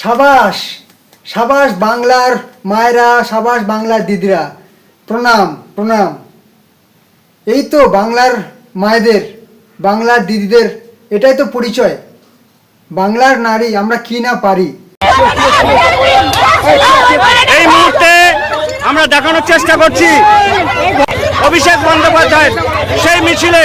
সাবাস সাবাস বাংলার মায়েরা, সাবাস বাংলার দিদিরা, প্রণাম প্রণাম। এই তো বাংলার মায়েদের, বাংলার দিদিদের, এটাই তো পরিচয়। বাংলার নারী আমরা কি না পারি। এই মুহূর্তে আমরা দেখানোর চেষ্টা করছি অভিষেক বন্দ্যোপাধ্যায় সেই মিছিলে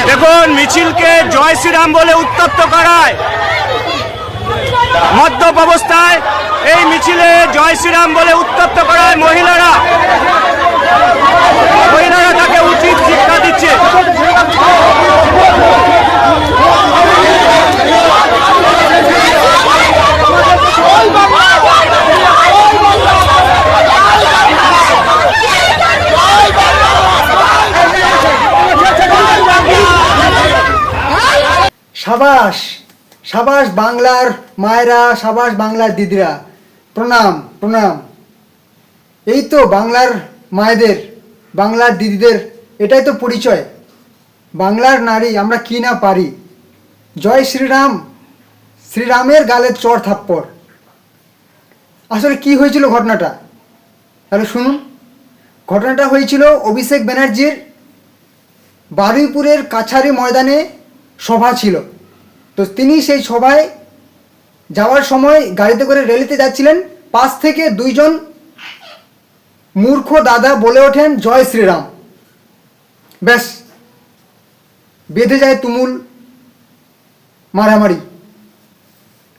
দেখুন, মিছিলকে জয় শ্রীরাম বলে উত্তপ্ত করায়, মদ্যপ অবস্থায় এই মিছিলে জয় শ্রীরাম বলে উত্তপ্ত করায় মহিলারা তাকে উচিত শিক্ষা দিচ্ছে। সাবাস সাবাস বাংলার মায়েরা, সাবাস বাংলার দিদিরা, প্রণাম প্রণাম। এই তো বাংলার মায়েদের, বাংলার দিদিদের, এটাই তো পরিচয়। বাংলার নারী আমরা কি না পারি। জয় শ্রীরাম, শ্রীরামের গালে চর থাপ্পড়। আসলে কি হয়েছিল ঘটনাটা, তাহলে শুনুন। ঘটনাটা হয়েছিল অভিষেক ব্যানার্জির বারুইপুরের কাছারি ময়দানে সভা ছিল। তো তিনি সেই সভায় যাওয়ার সময় গাড়িতে করে র্যালিতে যাচ্ছিলেন। পাশ থেকে দুইজন মূর্খ দাদা বলে ওঠেন জয় শ্রীরাম। ব্যাস, বেঁধে যায় তুমুল মারামারি।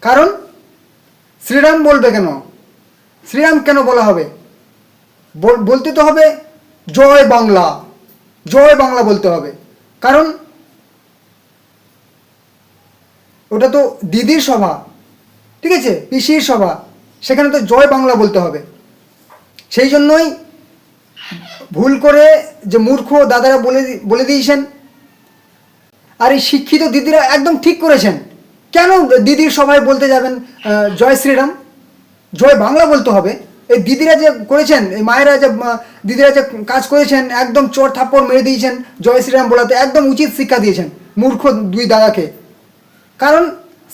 কারণ শ্রীরাম বলবে কেন, শ্রীরাম কেন বলা হবে, বলতে তো হবে জয় বাংলা, জয় বাংলা বলতে হবে। কারণ ওটা তো দিদির সভা, ঠিক আছে, পিসির সভা, সেখানে তো জয় বাংলা বলতে হবে। সেই জন্যই ভুল করে যে মূর্খ দাদারা বলে দিয়েছেন। আর এই শিক্ষিত দিদিরা একদম ঠিক করেছেন। কেন দিদির সভায় বলতে যাবেন জয় শ্রীরাম, জয় বাংলা বলতে হবে। এই দিদিরা যে করেছেন, এই মায়েরা যে দিদিরা যে কাজ করেছেন, একদম চোর থাপ্পড় মেরে দিয়েছেন জয় শ্রীরাম বলাতে, একদম উচিত শিক্ষা দিয়েছেন মূর্খ দুই দাদাকে। কারণ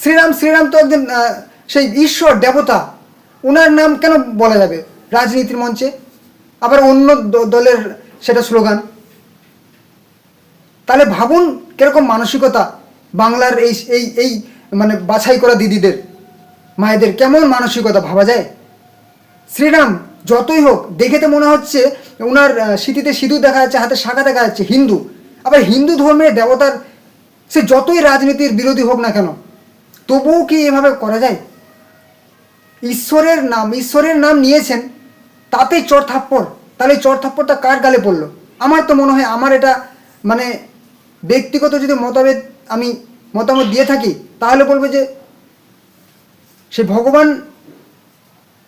শ্রীরাম, শ্রীরাম তো একজন সেই ঈশ্বর দেবতা, ওনার নাম কেন বলা যাবে রাজনীতির মঞ্চে, আবার অন্য দলের সেটা স্লোগান। তাহলে ভাবুন কিরকম মানসিকতা বাংলার এই এই এই মানে বাছাই করা দিদিদের, মায়েদের, কেমন মানসিকতা ভাবা যায়। শ্রীরাম যতই হোক, দেখে তো মনে হচ্ছে ওনার স্মৃতিতে সিঁদুর দেখা যাচ্ছে, হাতে শাখা দেখা যাচ্ছে, হিন্দু। আবার হিন্দু ধর্মের দেবতার সে যতই রাজনীতির বিরোধী হোক না কেন, তবুও কি এভাবে করা যায়। ঈশ্বরের নাম নিয়েছেন, তাতেই চর থাপ্পড়। তাহলে চর থাপ্পড়টা কার গালে পড়লো। আমার তো মনে হয়, আমার এটা মানে ব্যক্তিগত যদি আমি মতামত দিয়ে থাকি, তাহলে বলবো যে সে ভগবান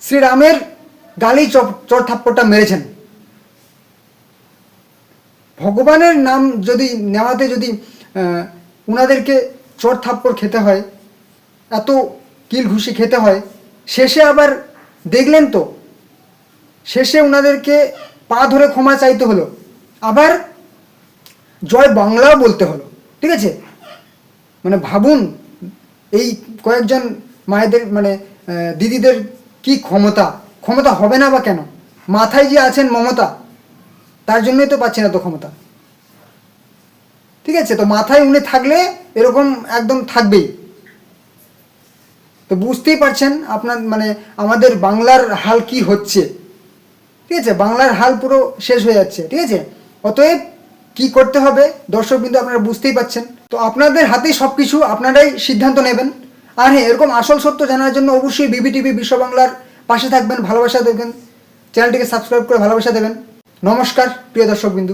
শ্রীরামের গালেই চর থাপ্পড়টা মেরেছেন। ভগবানের নাম যদি নেওয়াতে যদি ওনাদেরকে চর থাপ্পড় খেতে হয়, এত কিল ঘুষি খেতে হয়, শেষে আবার দেখলেন তো, শেষে ওনাদেরকে পা ধরে ক্ষমা চাইতে হলো, আবার জয় বাংলাও বলতে হলো, ঠিক আছে। মানে ভাবুন এই কয়েকজন মায়েদের, মানে দিদিদের কি ক্ষমতা হবে না বা কেন। মাথায় যে আছেন মমতা, তার জন্যই তো পাচ্ছে না তো ক্ষমতা, ঠিক আছে। তো মাথায় উনি থাকলে এরকম একদম থাকবেই। তো বুঝতেই পারছেন আপনার, মানে আমাদের বাংলার হাল কি হচ্ছে, ঠিক আছে। বাংলার হাল পুরো শেষ হয়ে যাচ্ছে, ঠিক আছে। অতএব কি করতে হবে দর্শকবৃন্দ আপনারা বুঝতেই পারছেন। তো আপনাদের হাতেই সব কিছু, আপনারাই সিদ্ধান্ত নেবেন। আর হ্যাঁ, এরকম আসল সত্য জানার জন্য অবশ্যই বিবিটিভি বিশ্ব বাংলার পাশে থাকবেন, ভালোবাসা দেবেন, চ্যানেলটিকে সাবস্ক্রাইব করে ভালোবাসা দেবেন। নমস্কার প্রিয় দর্শকবৃন্দ।